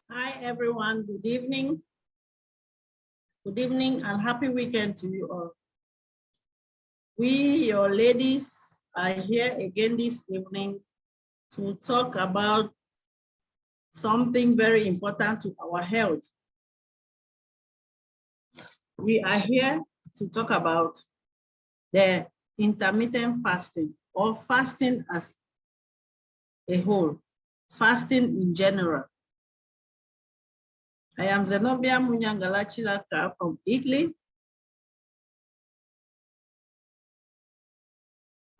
Hi, everyone. Good evening. Good evening and happy weekend to you all. We, your ladies, are here again this evening to talk about something very important to our health. We are here to talk about the intermittent fasting or fasting as a whole, fasting in general. I am Zenobia Munyangala-Chilaka from Italy.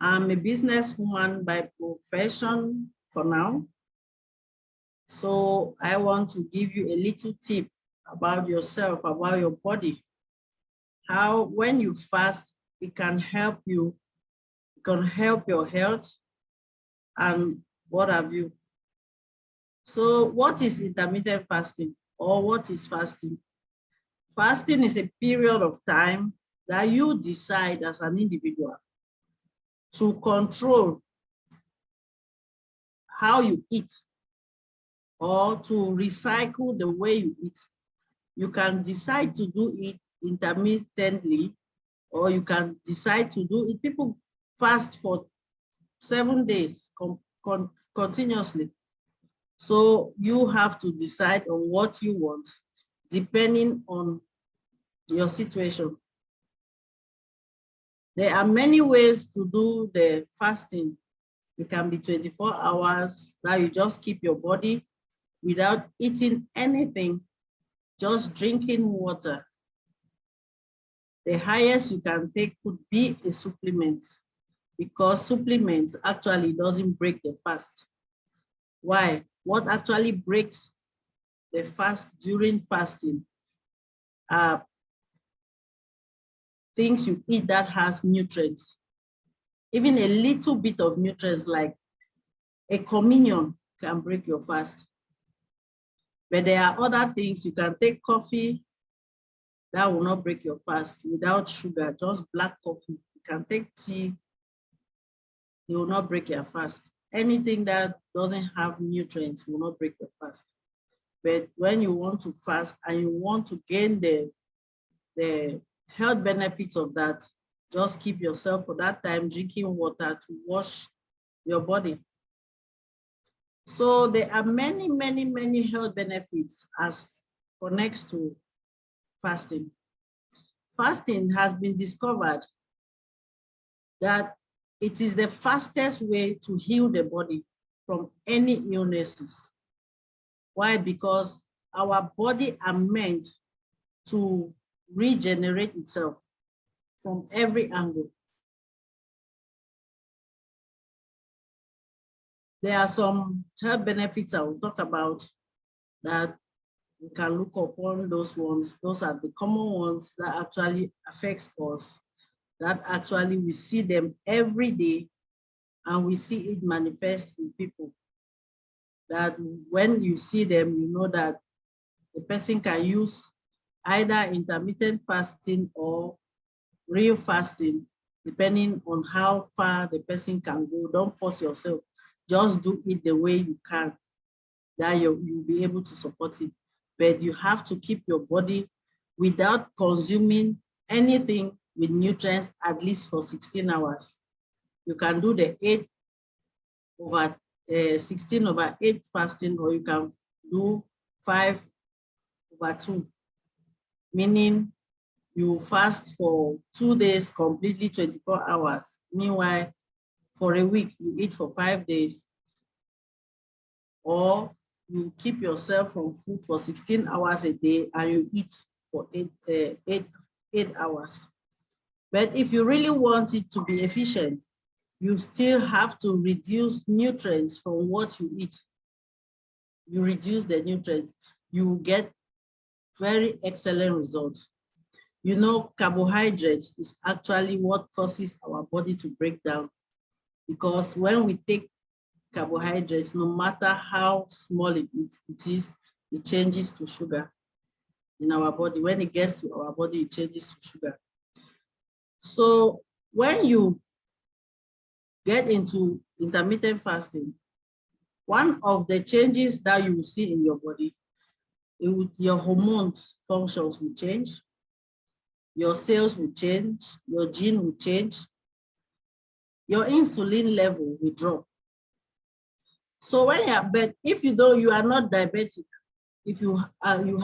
I'm a businesswoman by profession for now. So I want to give you a little tip about yourself, about your body. How when you fast, it can help you, it can help your health and what have you. So what is intermittent fasting or what is fasting? Fasting is a period of time that you decide as an individual to control how you eat or to recycle the way you eat. You can decide to do it intermittently, or you can decide to do it. People fast for 7 days continuously. So you have to decide on what you want, depending on your situation. There are many ways to do the fasting. It can be 24 hours that you just keep your body without eating anything, just drinking water. The highest you can take could be a supplement, because supplements actually doesn't break the fast. Why? What actually breaks the fast during fasting are things you eat that has nutrients. Even a little bit of nutrients like a communion can break your fast. But there are other things. You can take coffee, that will not break your fast without sugar, just black coffee. You can take tea, it will not break your fast. Anything that doesn't have nutrients will not break your fast. But when you want to fast and you want to gain the health benefits of that, just keep yourself for that time drinking water to wash your body. So there are many, many, many health benefits as connects to fasting. Fasting has been discovered that it is the fastest way to heal the body from any illnesses. Why? Because our body are meant to regenerate itself from every angle. There are some health benefits I will talk about that we can look upon those ones. Those are the common ones that actually affects us, that actually we see them every day and we see it manifest in people. That when you see them, you know that the person can use either intermittent fasting or real fasting, depending on how far the person can go. Don't force yourself. Just do it the way you can, that you'll be able to support it. But you have to keep your body without consuming anything with nutrients at least for 16 hours. You can do the 16/8 fasting, or you can do 5/2, meaning you fast for 2 days completely 24 hours. Meanwhile, for a week, you eat for 5 days, or you keep yourself from food for 16 hours a day and you eat for 8 hours. But if you really want it to be efficient, you still have to reduce nutrients from what you eat. You reduce the nutrients, you get very excellent results. You know, carbohydrates is actually what causes our body to break down, because when we take carbohydrates, no matter how small it is, it changes to sugar in our body. When it gets to our body, it changes to sugar. So when you get into intermittent fasting, one of the changes that you will see in your body, your hormone functions will change, your cells will change, your gene will change, your insulin level will drop. So when but if you are not diabetic, if you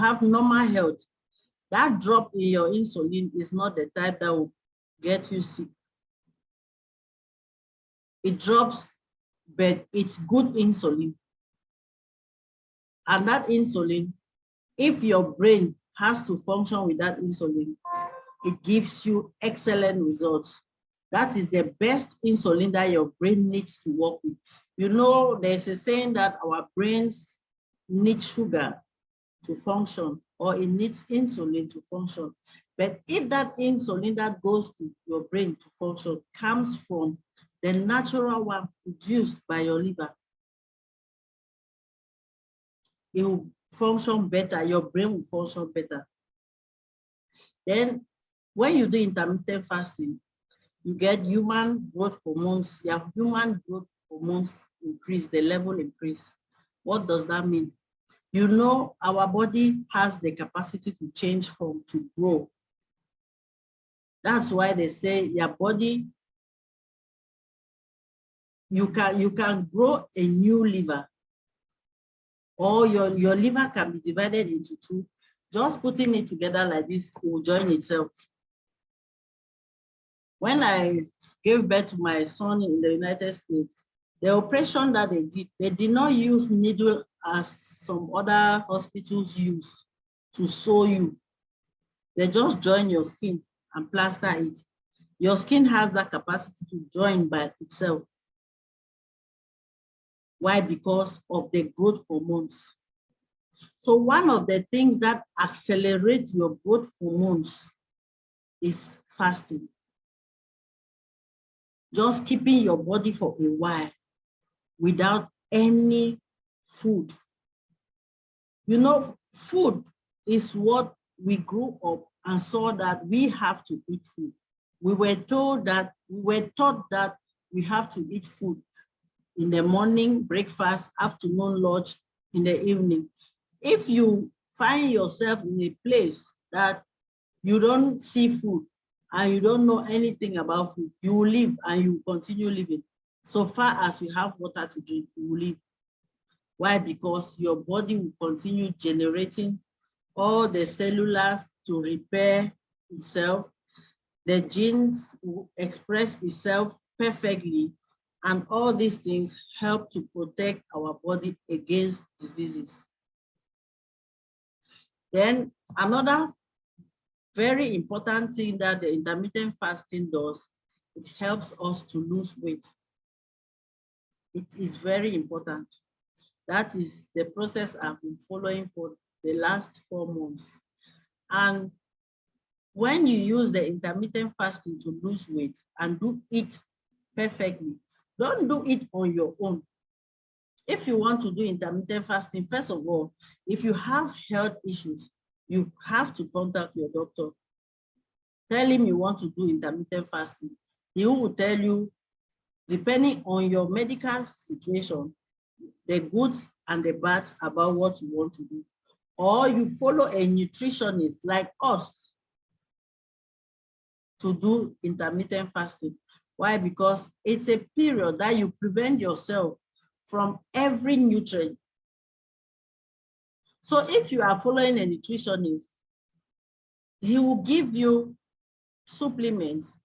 have normal health, that drop in your insulin is not the type that will get you sick. It drops, but it's good insulin. And that insulin, if your brain has to function with that insulin, it gives you excellent results. That is the best insulin that your brain needs to work with. You know, there's a saying that our brains need sugar to function, or it needs insulin to function. But if that insulin that goes to your brain to function comes from the natural one produced by your liver, it will function better, your brain will function better. Then when you do intermittent fasting, you get human growth hormones. Your human growth hormones increase, the level increase. What does that mean? You know, our body has the capacity to change from to grow. That's why they say your body, you can grow a new liver, or your liver can be divided into two. Just putting it together like this will join itself. When I gave birth to my son in the United States, the operation that they did not use needle as some other hospitals use to sew you. They just join your skin and plaster it. Your skin has that capacity to join by itself. Why? Because of the growth hormones. So one of the things that accelerate your growth hormones is fasting. Just keeping your body for a while without any food. You know, food is what we grew up and saw that we have to eat food. We were taught that we have to eat food in the morning, breakfast, afternoon, lunch, in the evening. If you find yourself in a place that you don't see food and you don't know anything about food, you will live and you will continue living. So far as you have water to drink, you will live. Why? Because your body will continue generating all the cellulars to repair itself. The genes will express itself perfectly, and all these things help to protect our body against diseases. Then another very important thing that the intermittent fasting does, it helps us to lose weight. It is very important. That is the process I've been following for the last 4 months. And when you use the intermittent fasting to lose weight and do it perfectly, don't do it on your own. If you want to do intermittent fasting, first of all, if you have health issues, you have to contact your doctor. Tell him you want to do intermittent fasting. He will tell you, depending on your medical situation, the goods and the bads about what you want to do. Or you follow a nutritionist like us to do intermittent fasting. Why? Because it's a period that you prevent yourself from every nutrient. So if you are following a nutritionist, he will give you supplements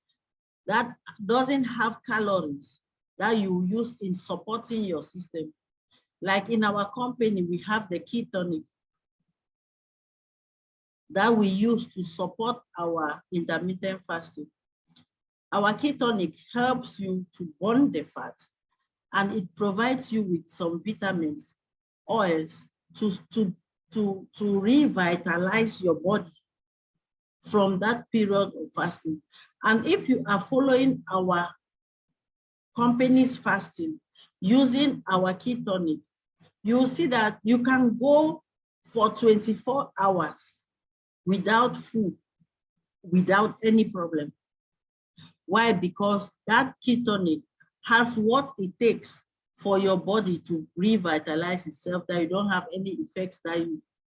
that doesn't have calories that you use in supporting your system. Like in our company, we have the ketonic that we use to support our intermittent fasting. Our ketonic helps you to burn the fat, and it provides you with some vitamins, oils to revitalize your body from that period of fasting. And if you are following our company's fasting using our ketonic, you'll see that you can go for 24 hours without food, without any problem. Why? Because that ketonic has what it takes for your body to revitalize itself, that you don't have any effects that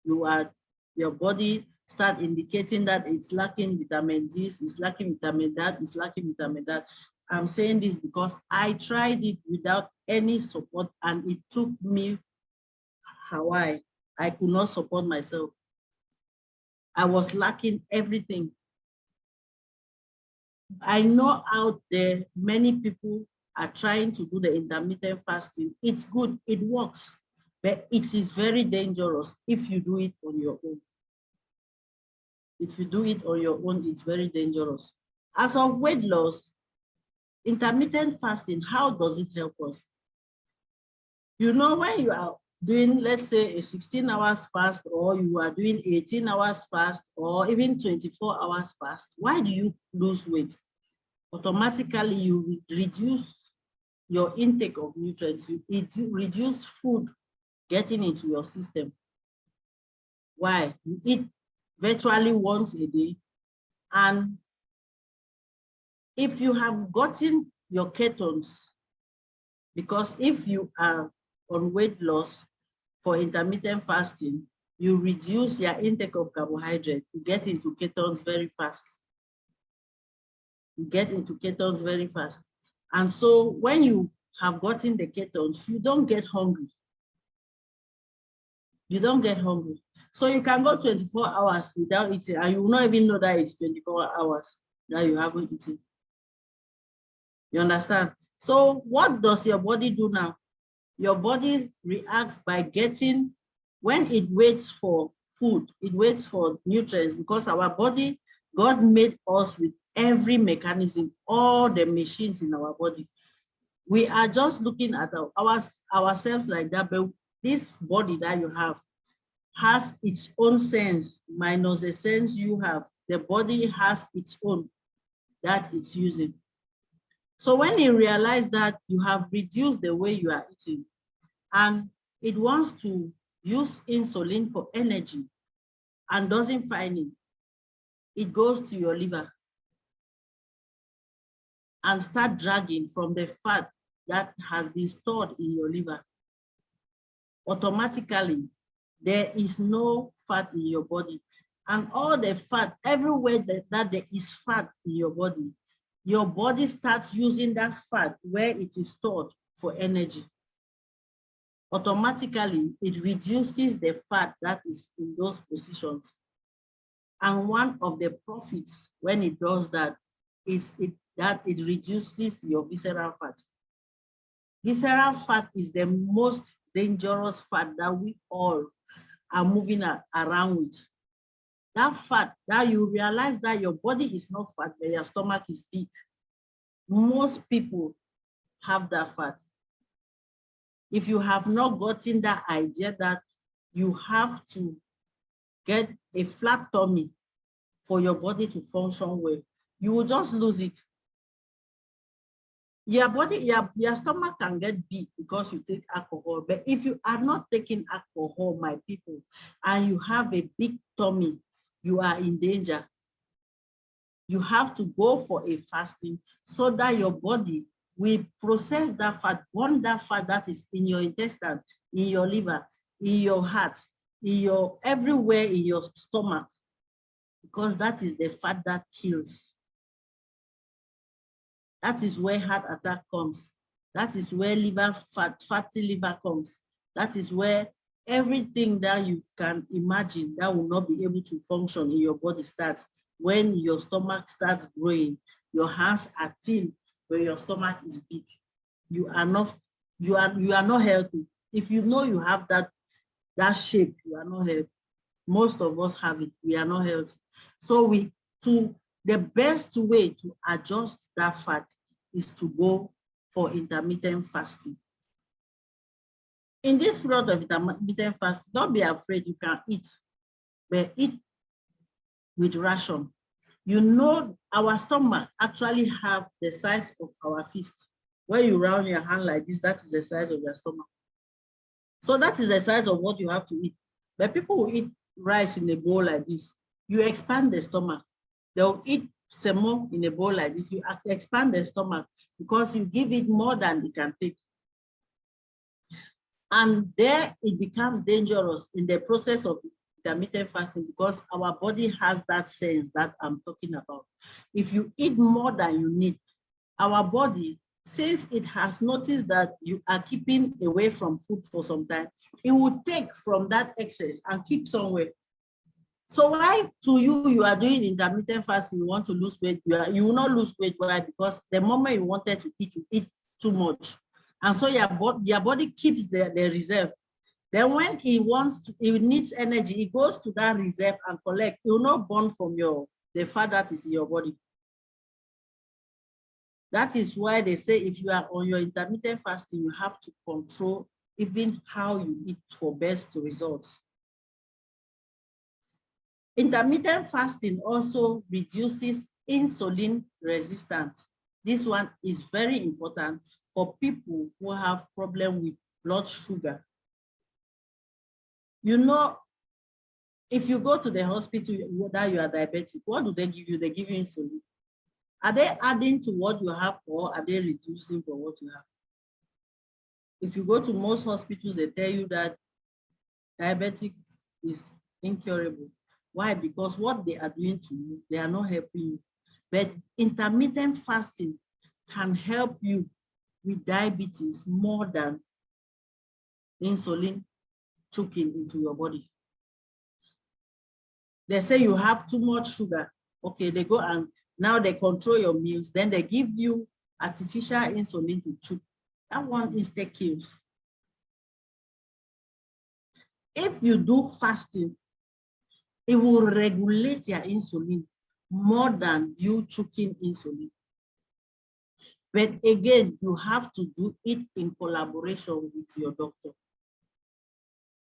your body start indicating that it's lacking vitamin D, it's lacking vitamin that, it's lacking vitamin that. I'm saying this because I tried it without any support, and it took me Hawaii. I could not support myself. I was lacking everything. I know out there many people are trying to do the intermittent fasting. It's good, it works, but it is very dangerous if you do it on your own. If you do it on your own, it's very dangerous. As of weight loss, intermittent fasting, how does it help us? You know, when you are doing, let's say, a 16 hours fast, or you are doing 18 hours fast, or even 24 hours fast, why do you lose weight? Automatically, you reduce your intake of nutrients. You reduce food getting into your system. Why? You eat virtually once a day. And if you have gotten your ketones, because if you are on weight loss for intermittent fasting, you reduce your intake of carbohydrate, you get into ketones very fast. You get into ketones very fast. And so when you have gotten the ketones, you don't get hungry. You don't get hungry. So you can go 24 hours without eating, and you will not even know that it's 24 hours that you haven't eaten. You understand? So what does your body do now? Your body reacts by getting, when it waits for food, it waits for nutrients, because our body, God made us with every mechanism, all the machines in our body. We are just looking at ourselves like that, but this body that you have has its own sense minus the sense you have. The body has its own that it's using. So when you realize that you have reduced the way you are eating, and it wants to use insulin for energy and doesn't find it, it goes to your liver and start dragging from the fat that has been stored in your liver. Automatically, there is no fat in your body. And all the fat, everywhere that there is fat in your body starts using that fat where it is stored for energy. Automatically, it reduces the fat that is in those positions. And one of the profits when it does that is that it reduces your visceral fat. Visceral fat is the most dangerous fat that we all are moving around with. That fat, that you realize that your body is not fat, but your stomach is big. Most people have that fat. If you have not gotten that idea that you have to get a flat tummy for your body to function well, you will just lose it. Your body, your stomach can get big because you take alcohol, but if you are not taking alcohol, my people, and you have a big tummy, you are in danger. You have to go for a fasting so that your body will process that fat, burn that fat that is in your intestine, in your liver, in your heart, in your everywhere in your stomach, because that is the fat that kills. That is where heart attack comes. That is where fatty liver comes. That is where everything that you can imagine that will not be able to function in your body starts. When your stomach starts growing, your hands are thin, but your stomach is big. You are not healthy. If you know you have that shape, you are not healthy. Most of us have it. We are not healthy. So the best way to adjust that fat is to go for intermittent fasting. In this period of intermittent fasting, don't be afraid, you can eat, but eat with ration. You know, our stomach actually have the size of our fist. When you round your hand like this, that is the size of your stomach. So that is the size of what you have to eat. But people will eat rice in a bowl like this. You expand the stomach. They'll eat semo in a bowl like this, you expand the stomach because you give it more than it can take. And there it becomes dangerous in the process of intermittent fasting because our body has that sense that I'm talking about. If you eat more than you need, our body, since it has noticed that you are keeping away from food for some time, it will take from that excess and keep somewhere. So why to you are doing intermittent fasting, you want to lose weight, you will not lose weight. Why? Because the moment you wanted to eat, you eat too much. And so your body keeps the reserve. Then when it needs energy, it goes to that reserve and collect. It will not burn from the fat that is in your body. That is why they say if you are on your intermittent fasting, you have to control even how you eat for best results. Intermittent fasting also reduces insulin resistance. This one is very important for people who have problem with blood sugar. You know, if you go to the hospital that you are diabetic, what do they give you? They give you insulin. Are they adding to what you have or are they reducing from what you have? If you go to most hospitals, they tell you that diabetes is incurable. Why? Because what they are doing to you, they are not helping you. But intermittent fasting can help you with diabetes more than insulin choking into your body. They say you have too much sugar. Okay, they go and now they control your meals. Then they give you artificial insulin to choke. That one instead kills. If you do fasting, it will regulate your insulin more than you choking insulin. But again, you have to do it in collaboration with your doctor.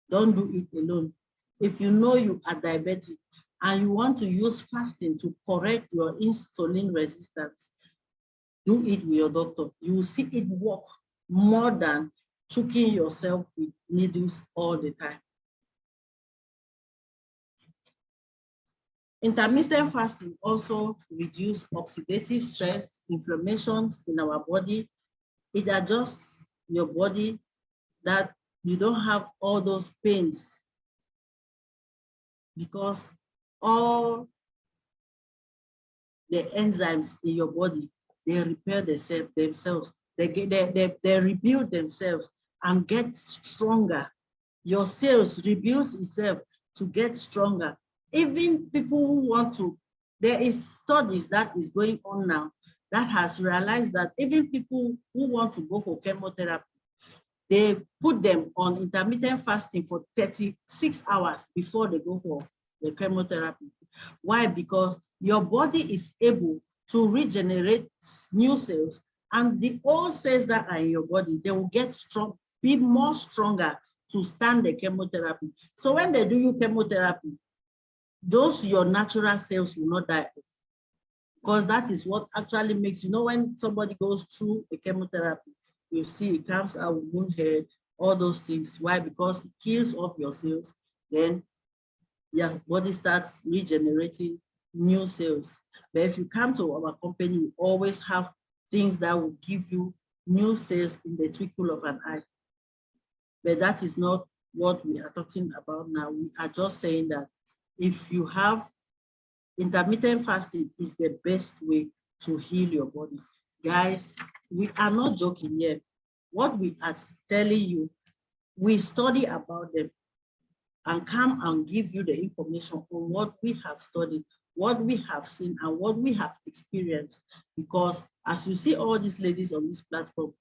Don't do it alone. If you know you are diabetic and you want to use fasting to correct your insulin resistance, do it with your doctor. You will see it work more than choking yourself with needles all the time. Intermittent fasting also reduces oxidative stress, inflammations in our body. It adjusts your body that you don't have all those pains because all the enzymes in your body, they repair themselves. They rebuild themselves and get stronger. Your cells rebuild itself to get stronger. Even people who want to, there is studies that is going on now that has realized that even people who want to go for chemotherapy, they put them on intermittent fasting for 36 hours before they go for the chemotherapy. Why? Because your body is able to regenerate new cells, and the old cells that are in your body, they will get strong, be more stronger to stand the chemotherapy. So when they do you chemotherapy, those your natural cells will not die, because that is what actually makes, you know, when somebody goes through a chemotherapy, you see it comes out with wound head, all those things. Why? Because it kills off your cells, then your body starts regenerating new cells. But if you come to our company, we always have things that will give you new cells in the twinkle of an eye. But that is not what we are talking about now. We are just saying that if you have intermittent fasting, is the best way to heal your body. Guys, we are not joking here. What we are telling you, we study about them and come and give you the information on what we have studied, what we have seen, and what we have experienced. Because as you see all these ladies on this platform,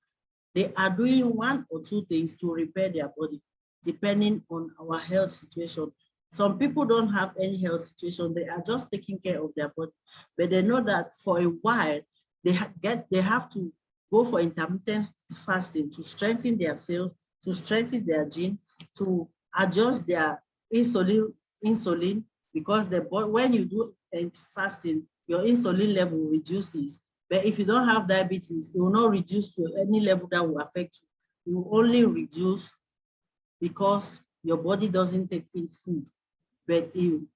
they are doing one or two things to repair their body, depending on our health situation. Some people don't have any health situation. They are just taking care of their body. But they know that for a while, they have to go for intermittent fasting to strengthen their cells, to strengthen their gene, to adjust their insulin, because when you do fasting, your insulin level reduces. But if you don't have diabetes, it will not reduce to any level that will affect you. It will only reduce because your body doesn't take in food, but you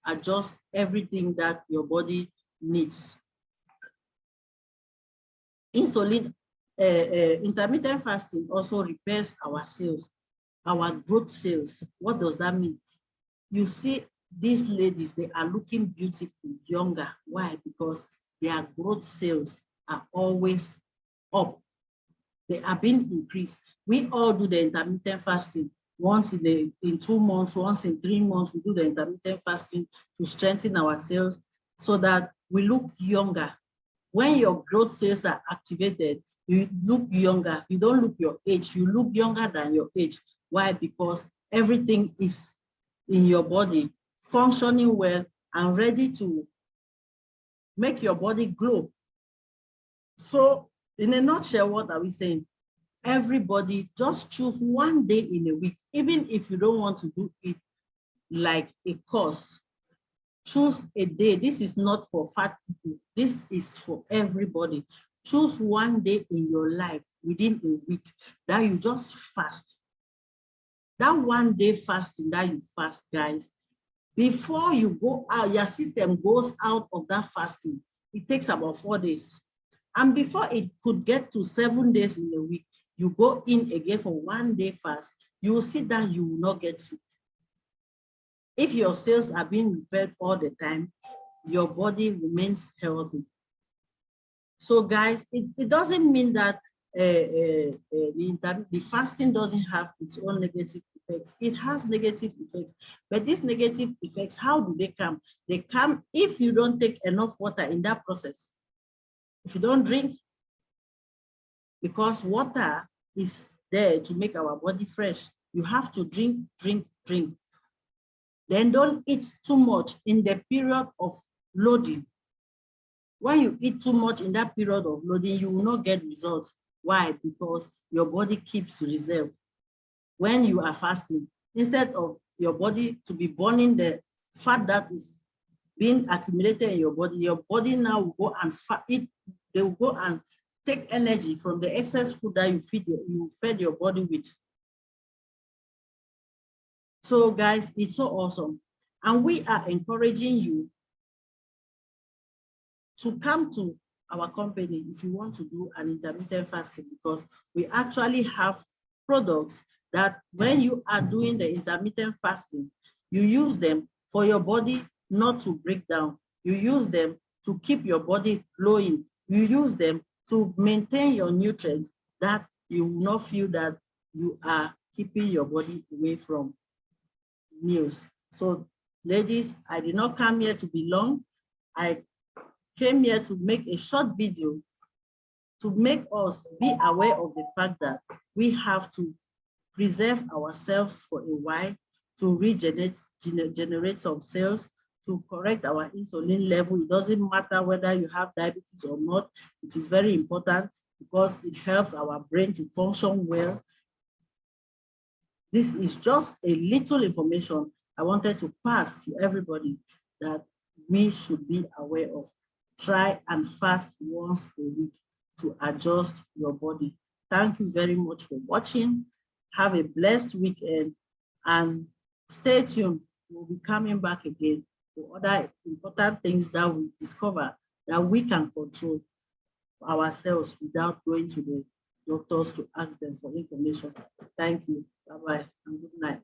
adjust everything that your body needs. Insulin, intermittent fasting also repairs our cells, our growth cells. What does that mean? You see these ladies, they are looking beautiful, younger. Why? Because their growth cells are always up. They are being increased. We all do the intermittent fasting once in 2 months, once in 3 months. We do the intermittent fasting to strengthen our cells so that we look younger. When your growth cells are activated, you look younger. You don't look your age. You look younger than your age. Why? Because everything is in your body functioning well and ready to make your body glow. So in a nutshell, what are we saying? Everybody just choose one day in a week, even if you don't want to do it like a course. Choose a day. This is not for fat people. This is for everybody. Choose one day in your life within a week that you just fast. That one day fasting that you fast, guys, before you go out, your system goes out of that fasting. It takes about 4 days. And before it could get to 7 days in a week, you go in again for 1 day fast, you will see that you will not get sick. If your cells are being repaired all the time, your body remains healthy. So guys, it doesn't mean that the fasting doesn't have its own negative effects. It has negative effects, but these negative effects, how do they come? They come if you don't take enough water in that process. If you don't drink, because water is there to make our body fresh. You have to drink, drink, drink. Then don't eat too much in the period of loading. When you eat too much in that period of loading, you will not get results. Why? Because your body keeps reserve. When you are fasting, instead of your body to be burning the fat that is being accumulated in your body now will go and eat. They will go and take energy from the excess food that you fed your body with. So guys, it's so awesome. And we are encouraging you to come to our company if you want to do an intermittent fasting, because we actually have products that when you are doing the intermittent fasting, you use them for your body not to break down. You use them to keep your body glowing. You use them to maintain your nutrients, that you will not feel that you are keeping your body away from meals. So ladies, I did not come here to be long. I came here to make a short video to make us be aware of the fact that we have to preserve ourselves for a while, to generate some cells, to correct our insulin level. It doesn't matter whether you have diabetes or not. It is very important because it helps our brain to function well. This is just a little information I wanted to pass to everybody that we should be aware of. Try and fast once a week to adjust your body. Thank you very much for watching. Have a blessed weekend and stay tuned. We'll be coming back again for other important things that we discover that we can control ourselves without going to the doctors to ask them for information. Thank you. Bye-bye and good night.